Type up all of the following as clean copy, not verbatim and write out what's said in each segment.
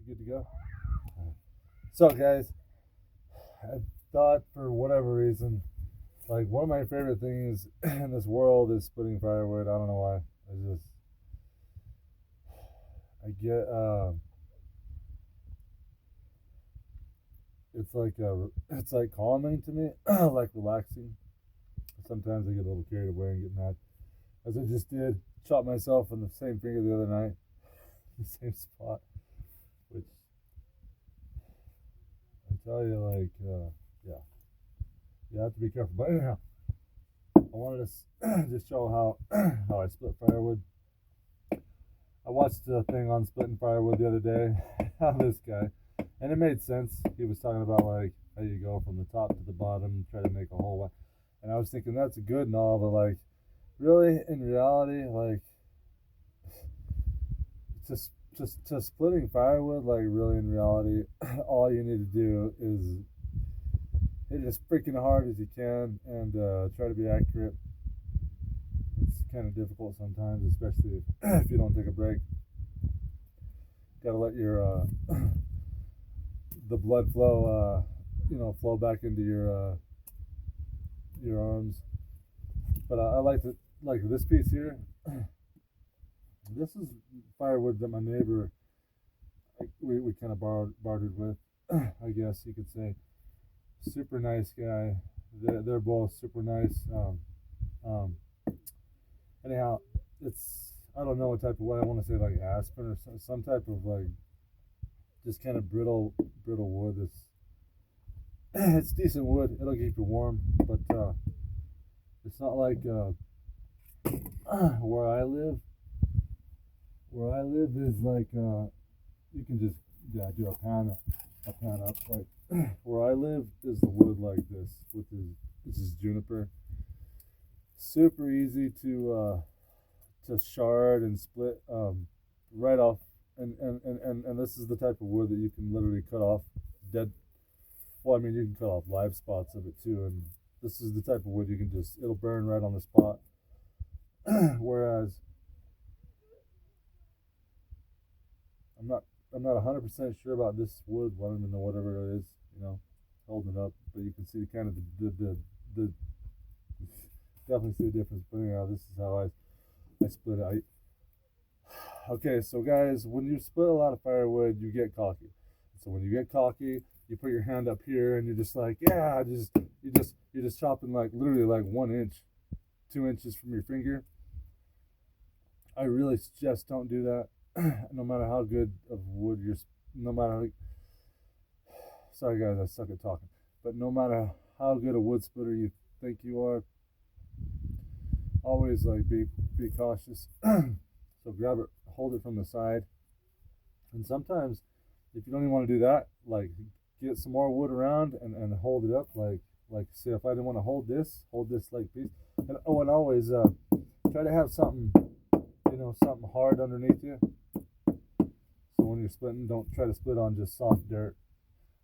good to go? So, guys, I thought for whatever reason, like one of my favorite things in this world is splitting firewood. I don't know why. I get, it's like calming to me, like relaxing. Sometimes I get a little carried away and get mad, as I just did. Chopped myself in the same finger the other night, the same spot, which I tell you, yeah, you have to be careful. But anyhow, I wanted to just show how I split firewood. I watched a thing on splitting firewood the other day. How this guy, and it made sense. He was talking about like how you go from the top to the bottom, try to make a hole. And I was thinking that's good and all, but like really in reality, like just splitting firewood, like really in reality, all you need to do is hit it as freaking hard as you can and try to be accurate. It's kind of difficult sometimes, especially if you don't take a break. Got to let your the blood flow, flow back into your arms. But I like to like this piece here. This is firewood that my neighbor we kind of bartered with, I guess you could say. Super nice guy. They're both super nice. Um, anyhow, it's I don't know what type of wood I want to say, like aspen or some type of like just kind of brittle wood. It's decent wood. It'll keep you warm, but it's not like where I live. Where I live is like you can just do a pan up. Like where I live is the wood like this, which is juniper. Super easy to shard and split right off. And this is the type of wood that you can literally cut off dead. Well, I mean, you can cut off live spots of it too. And this is the type of wood you can it'll burn right on the spot. Whereas I'm not I'm not 100% sure about this wood. I don't even know whatever it is, holding it up. But you can see kind of the definitely see the difference. But anyhow, this is how I split it. Okay, so guys, when you split a lot of firewood, you get cocky. So when you get cocky, you put your hand up here and you're just like, yeah, you're just chopping like literally like 1 inch, 2 inches from your finger. I really suggest don't do that. No matter how good of wood you're, no matter how, sorry guys, I suck at talking, but no matter how good a wood splitter you think you are, always like be cautious. So grab it, hold it from the side, and sometimes if you don't even want to do that, like get some more wood around and hold it up. Like say if I didn't want to hold this like piece, and and always try to have something something hard underneath you. So when you're splitting, don't try to split on just soft dirt.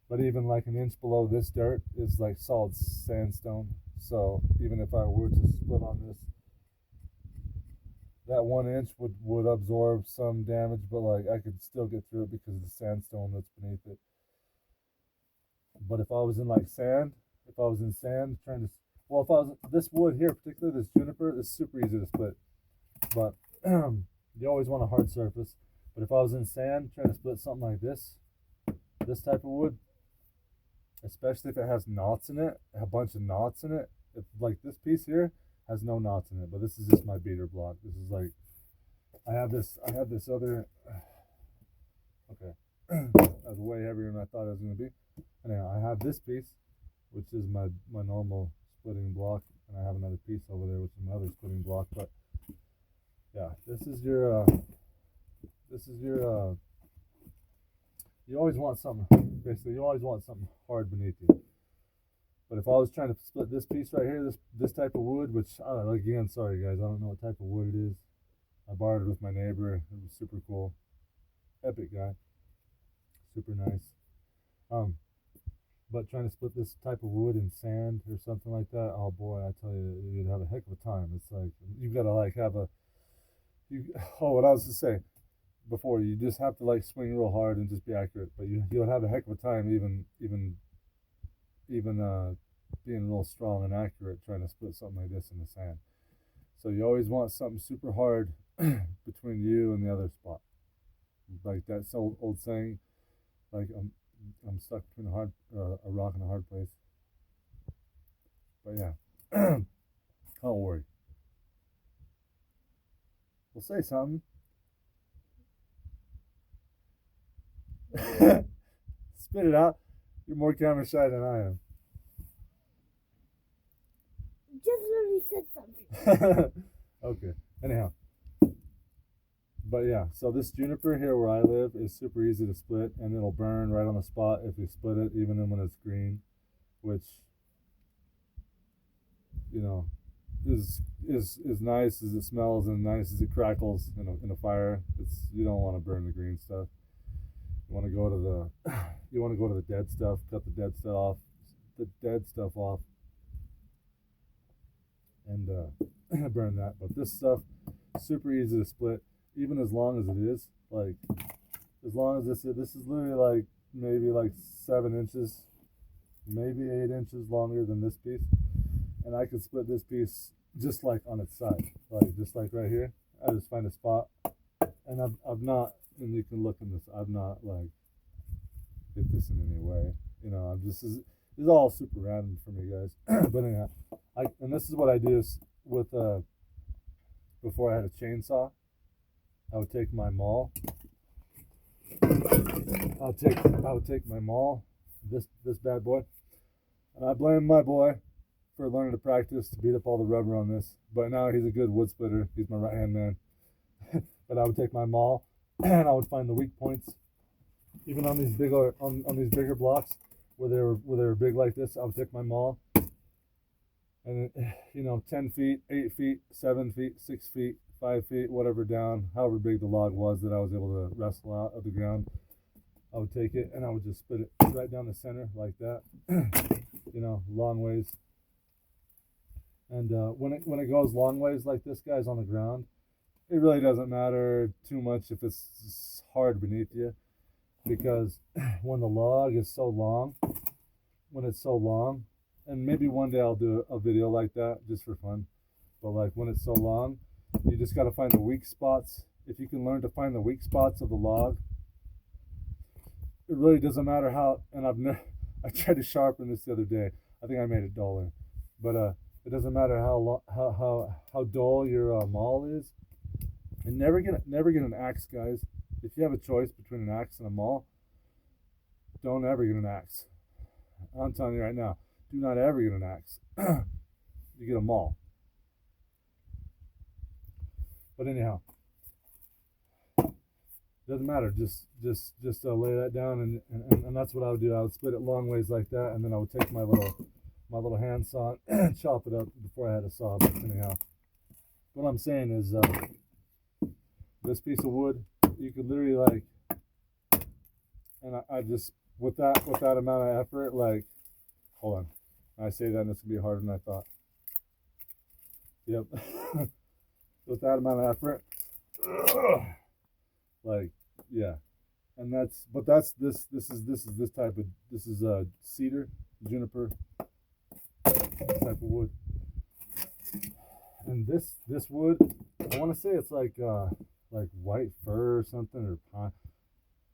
But even like an inch below this dirt is like solid sandstone. So even if I were to split on this, that 1 inch would absorb some damage, but like I could still get through it because of the sandstone that's beneath it. But if I was in like sand, if I was in sand trying to, well, if I was this wood here, particularly this juniper, is super easy to split. But you always want a hard surface. But if I was in sand trying to split something like this type of wood, especially if it has knots in it, a bunch of knots in it, if like this piece here has no knots in it, but this is just my beater block. This is like I have this other okay. That was way heavier than I thought it was gonna be. Anyhow, I have this piece, which is my normal splitting block, and I have another piece over there, which is my other splitting block. But yeah, this is your you always want something, basically you always want something hard beneath you. But if I was trying to split this piece right here, this type of wood, which I don't know, again, sorry guys, I don't know what type of wood it is. I borrowed it with my neighbor. It was super cool. Epic guy. Super nice. Um, but trying to split this type of wood in sand or something like that, oh boy, I tell you, you'd have a heck of a time. It's like you've got to like have a you. Oh, what I was to say, before. You just have to like swing real hard and just be accurate. But you'll have a heck of a time even being real strong and accurate trying to split something like this in the sand. So you always want something super hard between you and the other spot. Like that's old saying, like I'm stuck between a rock and a hard place. But yeah, don't worry. We'll say something. Spit it out. You're more camera shy than I am. Just literally said something. Okay. Anyhow, but yeah, so this juniper here where I live is super easy to split, and it'll burn right on the spot if you split it, even when it's green, which you know is nice as it smells and nice as it crackles in a fire. It's you don't want to burn the green stuff. You want to go to the you want to go to the dead stuff, cut the dead stuff off, and burn that. But this stuff super easy to split, even as long as it is like as long as this is literally like maybe like 7 inches, maybe 8 inches longer than this piece, and I can split this piece just like on its side, like just like right here. I just find a spot, and I've not, and you can look in this. I've not like hit this in any way. You know, this is all super random for me, guys. But anyhow, and this is what I do is with before I had a chainsaw, I would take my maul. I would take my maul, this bad boy, and I blame my boy for learning to practice to beat up all the rubber on this. But now he's a good wood splitter. He's my right hand man. But I would take my maul and I would find the weak points, even on these bigger blocks where they were big like this. I would take my maul, and 10 feet, 8 feet, 7 feet, 6 feet, 5 feet, whatever down, however big the log was that I was able to wrestle out of the ground. I would take it and I would just split it right down the center like that, long ways. And when it goes long ways like this, guys, on the ground, it really doesn't matter too much if it's hard beneath you, because when the log is so long, when it's so long, and maybe one day I'll do a video like that just for fun, but like when it's so long, you just got to find the weak spots. If you can learn to find the weak spots of the log, it really doesn't matter how. And I tried to sharpen this the other day. I think I made it duller, but it doesn't matter how dull your maul is. And never get an axe, guys. If you have a choice between an axe and a maul, don't ever get an axe. I'm telling you right now, do not ever get an axe. You get a maul. But anyhow, doesn't matter. Just lay that down, and that's what I would do. I would split it long ways like that, and then I would take my little hand saw and chop it up before I had a saw. But anyhow, what I'm saying is, this piece of wood, you could literally like, and I just with that amount of effort, like, hold on, I say that and it's gonna be harder than I thought. Yep. With that amount of effort, like, yeah, and this is a cedar, juniper type of wood, and this wood, I want to say it's like white fir or something, or pine,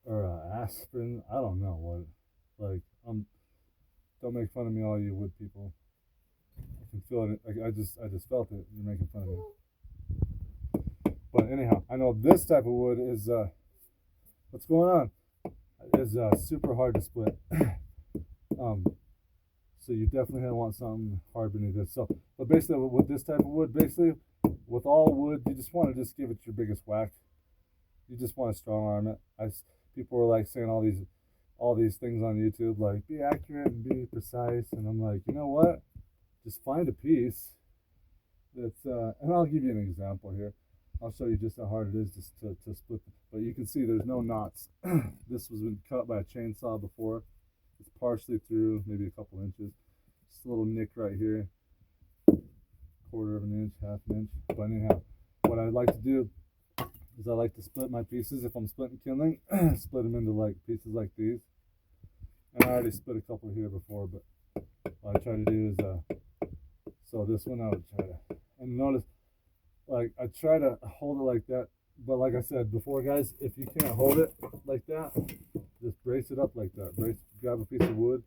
or aspen. I don't know what. Like, don't make fun of me, all you wood people. I can feel it. I just felt it. You're making fun of me. But anyhow, I know this type of wood is what's going on? Is super hard to split. So you definitely want something hard beneath this. So, but basically with this type of wood, basically with all wood, you just want to just give it your biggest whack. You just want to strong arm it. People were like saying all these things on YouTube, like be accurate and be precise, and I'm like, you know what? Just find a piece that's and I'll give you an example here. I'll show you just how hard it is just to split. But you can see there's no knots. This was been cut by a chainsaw before. It's partially through, maybe a couple inches. Just a little nick right here, quarter of an inch, half an inch. But anyhow, what I'd like to do is I like to split my pieces. If I'm splitting kindling, split them into like pieces like these. And I already split a couple here before, but what I try to do is, so this one I would try to, and notice, like I try to hold it like that. But like I said before, guys, if you can't hold it like that, just brace it up like that. Grab a piece of wood,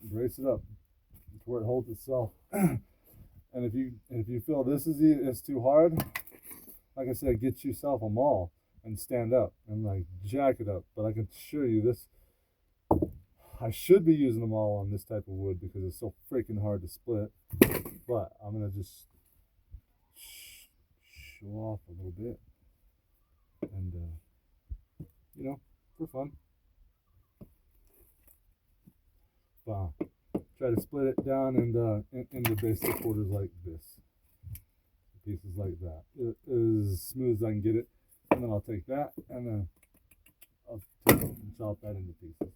brace it up to where it holds itself. And if you feel this is too hard, like I said, get yourself a maul and stand up and like jack it up. But I can assure you this, I should be using a maul on this type of wood because it's so freaking hard to split. But I'm gonna just show off a little bit, and you know, for fun. Try to split it down into basic quarters like this, pieces like that, as smooth as I can get it, and then I'll take that and then I'll take it and chop that into pieces.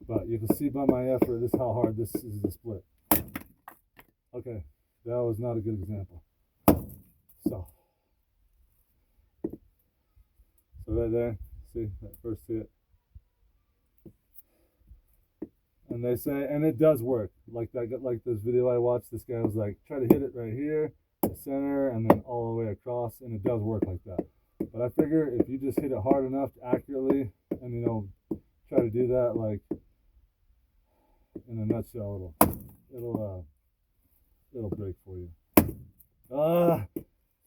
But you can see by my effort this how hard this is to split. Okay, that was not a good example. So right there, see that first hit. And they say, and it does work. Like this video I watched, this guy was like, try to hit it right here, the center, and then all the way across, and it does work like that. But I figure if you just hit it hard enough accurately, and you know, try to do that like in a nutshell, it'll break for you.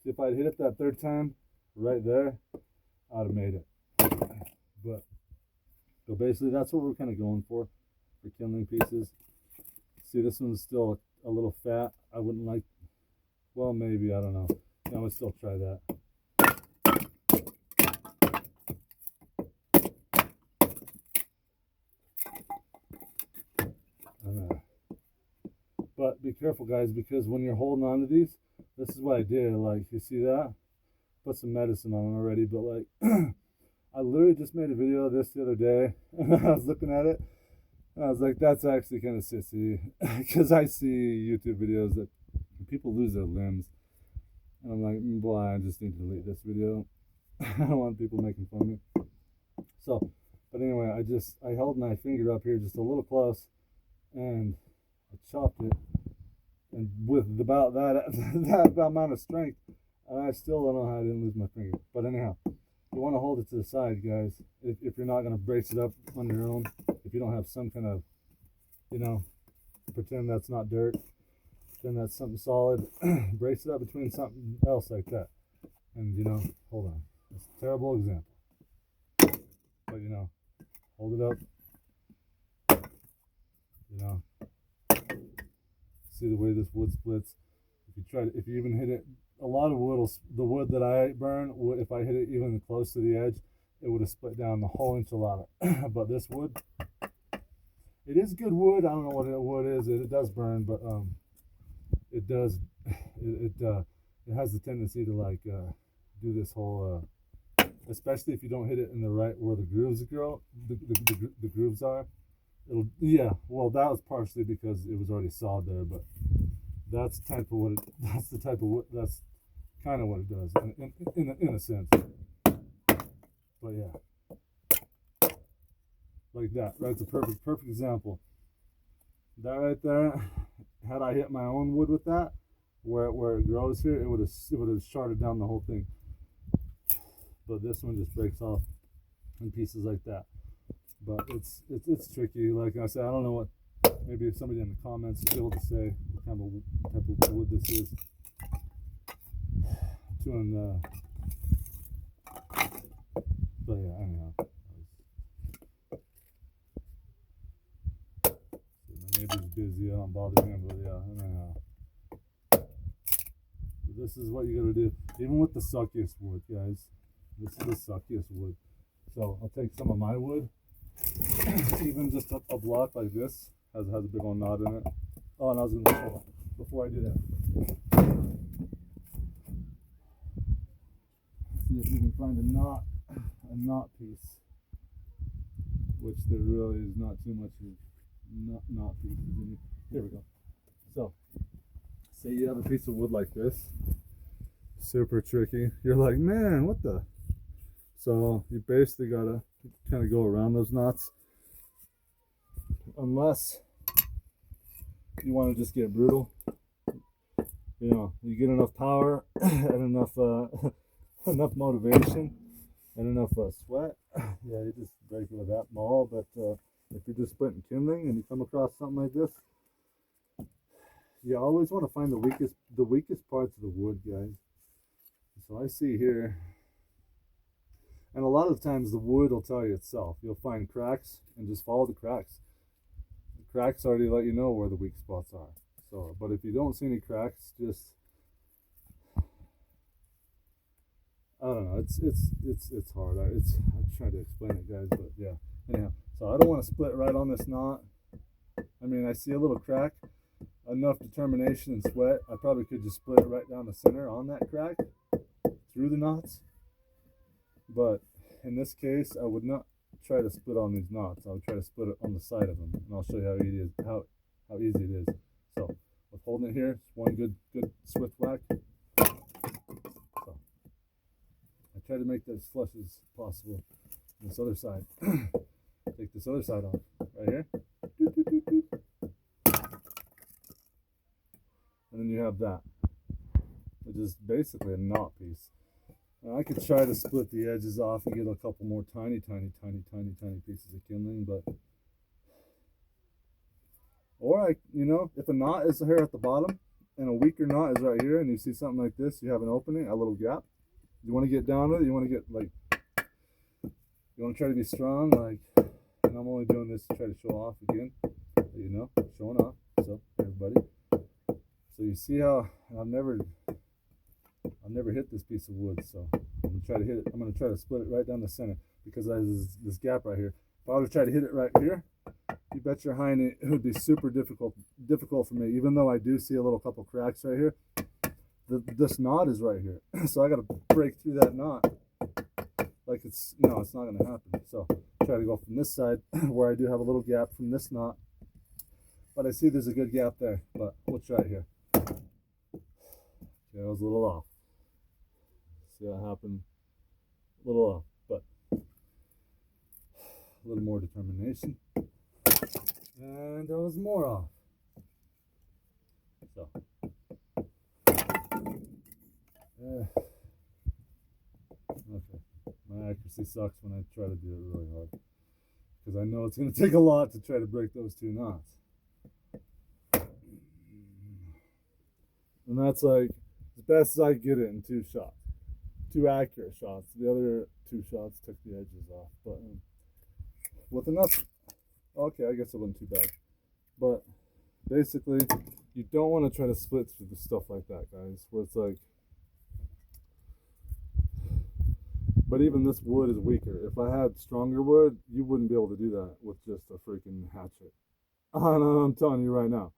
See, if I'd hit it that third time, right there, I'd have made it. But so basically, that's what we're kind of going for kindling pieces. See, this one's still a little fat. I wouldn't like, well, maybe, I don't know. I would still try that. But be careful, guys, because when you're holding on to these, this is what I did. Like, you see that? Put some medicine on it already, but like, I literally just made a video of this the other day, and I was looking at it, and I was like, that's actually kind of sissy, because I see YouTube videos that people lose their limbs, and I'm like, boy, I just need to delete this video. I don't want people making fun of me. So, but anyway, I held my finger up here just a little close, and I chopped it, and with about that amount of strength, and I still don't know how I didn't lose my finger. But anyhow, you want to hold it to the side, guys. If you're not going to brace it up on your own, if you don't have some kind of, you know, pretend that's not dirt, pretend that's something solid, brace it up between something else like that. And, you know, hold on. That's a terrible example. But, you know, hold it up. You know, see the way this wood splits. If you even hit it, a lot of the wood that I burn, if I hit it even close to the edge, it would have split down the whole enchilada. But this wood, it is good wood. I don't know what wood is. It does burn, but it does. It has the tendency to like do this whole, especially if you don't hit it in the right where the grooves the grooves are. Well, that was partially because it was already sawed there, but that's the type of wood that's kind of what it does in a sense. But yeah, like that, right? It's a perfect example. That right there, had I hit my own wood with that, where it grows here, it would have sharded down the whole thing. But this one just breaks off in pieces like that. But it's tricky. Like I said, I don't know what. Maybe somebody in the comments is able to say what type of wood this is. But yeah, anyhow. My neighbor's busy. I don't bother him, but yeah, anyhow. This is what you gotta do. Even with the suckiest wood, guys. This is the suckiest wood. So I'll take some of my wood. Even just a block like this has a big old knot in it. Oh, and I was gonna before I do that, see if we can find a knot piece, which there really is not too much of knot pieces in here. Here we go. So, say you have a piece of wood like this, super tricky. You're like, man, what the? So you basically gotta kind of go around those knots, unless you want to just get brutal. You know, you get enough power and enough enough motivation and enough sweat. Yeah, you just break it with that maul. But if you're just splitting kindling and you come across something like this, you always want to find the weakest parts of the wood, guys. So I see here, and a lot of times the wood will tell you itself. You'll find cracks and just follow the cracks. The cracks already let you know where the weak spots are. So, but if you don't see any cracks, just I don't know. It's hard. I'm trying to explain it, guys, but yeah. Anyhow, so I don't want to split right on this knot. I mean, I see a little crack. Enough determination and sweat, I probably could just split it right down the center on that crack through the knots. But in this case, I would not try to split on these knots. I would try to split it on the side of them, and I'll show you how easy it is. So with holding it here, it's one good swift whack. So I try to make that as flush as possible. This other side, take this other side off right here. And then you have that, which is basically a knot piece. Now I could try to split the edges off and get a couple more tiny pieces of kindling, but or if a knot is here at the bottom and a weaker knot is right here, and you see something like this, you have an opening, a little gap. You want to get down with it. You want to get you want to try to be strong, and I'm only doing this to try to show off again, showing off. So everybody. So you see how I've never hit this piece of wood, so I'm gonna try to hit it. I'm gonna try to split it right down the center because there's this gap right here. If I were to try to hit it right here, you bet your hind it would be super difficult for me. Even though I do see a little couple cracks right here, this knot is right here, so I got to break through that knot. It's not gonna happen. So try to go from this side where I do have a little gap from this knot, but I see there's a good gap there. But we'll try it here. Okay, I was a little off. See what happened? A little off, but a little more determination. And I was more off. So, okay. My accuracy sucks when I try to do it really hard. Because I know it's going to take a lot to try to break those two knots. And that's like as best as I get it in 2 shots. 2 accurate shots. The other 2 shots took the edges off. But with enough, okay, I guess it wasn't too bad. But basically, you don't want to try to split through the stuff like that, guys. Where it's like, but even this wood is weaker. If I had stronger wood, you wouldn't be able to do that with just a freaking hatchet. I'm telling you right now.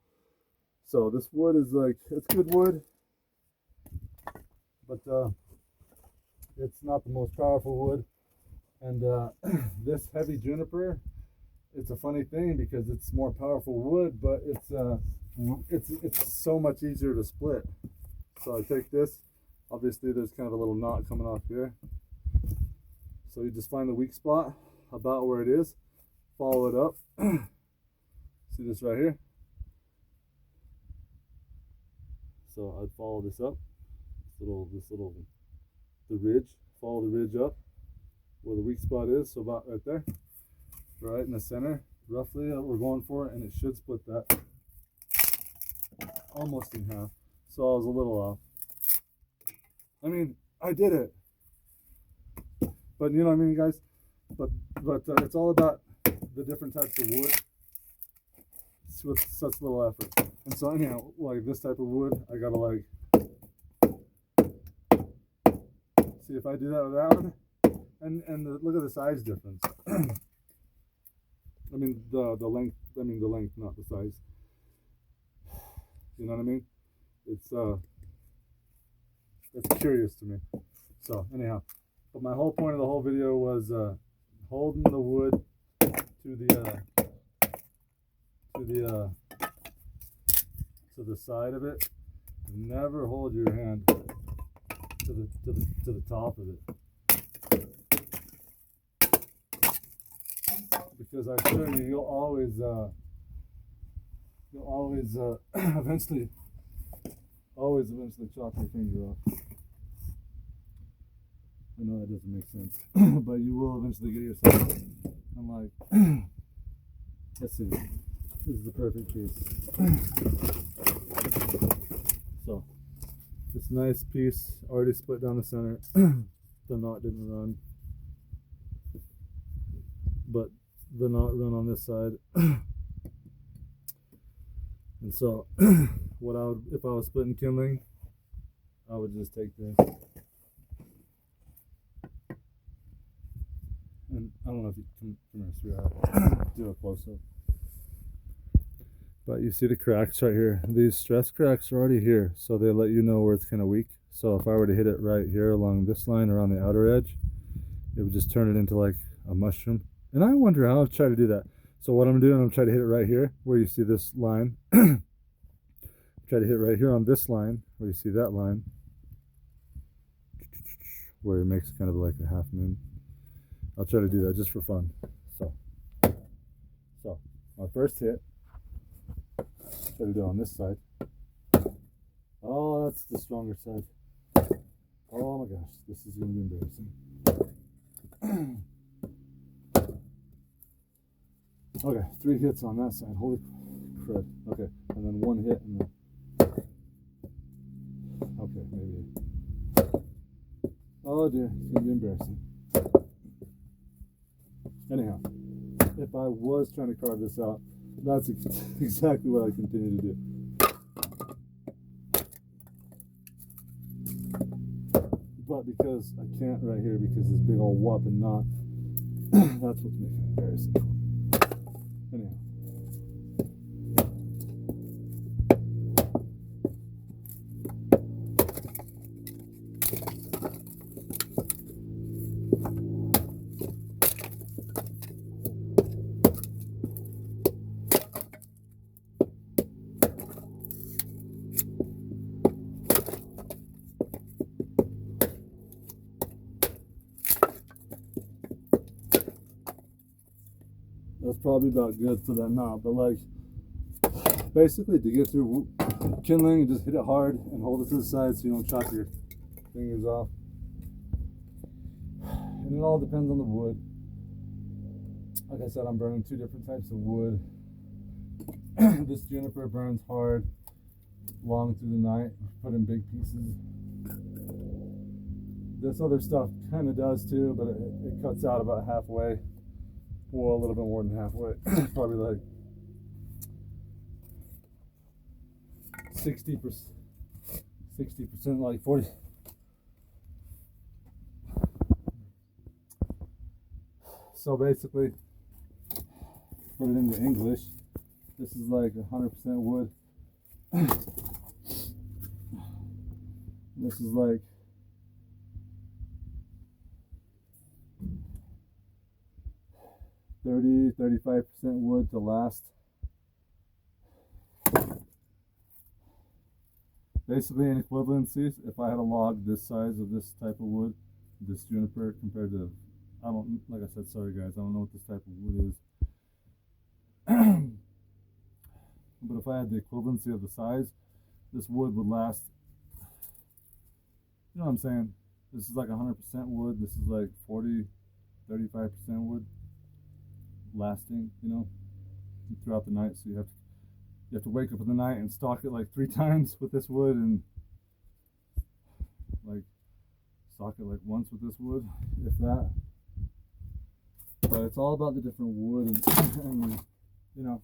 So this wood is it's good wood, but it's not the most powerful wood. And this heavy juniper, it's a funny thing because it's more powerful wood, but it's so much easier to split. So I take this. Obviously, there's kind of a little knot coming off here. So you just find the weak spot about where it is, follow it up. See this right here? So I'd follow this up, the ridge, follow the ridge up where the weak spot is, so about right there, right in the center, roughly we're going for, and it should split that almost in half. So I was a little off. I mean, I did it. But you know what I mean, guys? But it's all about the different types of wood with such little effort. And so anyhow, like this type of wood, I gotta see if I do that with that one. And look at the size difference. I mean the length. I mean the length, not the size. You know what I mean? It's curious to me. So anyhow. But my whole point of the whole video was holding the wood to the side of it. Never hold your hand to the top of it. Because I assure you, you'll always eventually chop your finger off. I know that doesn't make sense, but you will eventually get yourself. I'm like, let's see, this is the perfect piece. So, this nice piece already split down the center. The knot didn't run, but the knot run on this side. And so, what I would, if I was splitting kindling, I would just take this. And I don't know if you can do a close up. But you see the cracks right here. These stress cracks are already here, so they let you know where it's kind of weak. So if I were to hit it right here along this line or on the outer edge, it would just turn it into like a mushroom. And I wonder how I'll try to do that. So what I'm doing, I'm trying to hit it right here where you see this line. Try to hit right here on this line where you see that line, where it makes kind of like a half moon. I'll try to do that just for fun. So my first hit, try to do it on this side. Oh, that's the stronger side. Oh my gosh, this is going to be embarrassing. Okay, 3 hits on that side. Holy crud. Okay, and then 1 hit and then. Okay, maybe. Oh dear, it's going to be embarrassing. Anyhow, if I was trying to carve this out, that's exactly what I continue to do. But because I can't right here because this big old whopping knot, that's what's making it embarrassing for me. Anyhow. That's probably about good for that knot, but like basically to get through kindling, you just hit it hard and hold it to the side so you don't chop your fingers off. And it all depends on the wood. Like I said, I'm burning 2 different types of wood. This juniper burns hard, long through the night, put in big pieces. This other stuff kind of does too, but it cuts out about halfway. Well, a little bit more than halfway. Probably like 60%, like 40. So basically, put it into English, this is like 100% wood. This is like 35% wood to last. Basically, in equivalencies, if I had a log this size of this type of wood, this juniper compared to, like I said, sorry guys, I don't know what this type of wood is. But if I had the equivalency of the size, this wood would last, you know what I'm saying? This is like 100% wood, this is like 35% wood lasting, you know, throughout the night. So you have to wake up in the night and stalk it like 3 times with this wood, and like stalk it like once with this wood, if that. But it's all about the different wood and you know,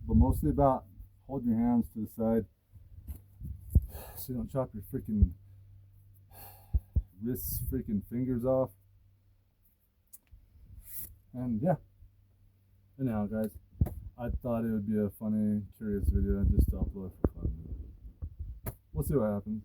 but mostly about hold your hands to the side so you don't chop your freaking wrists, freaking fingers off. And yeah, anyhow guys, I thought it would be a funny, curious video just to upload for fun. We'll see what happens.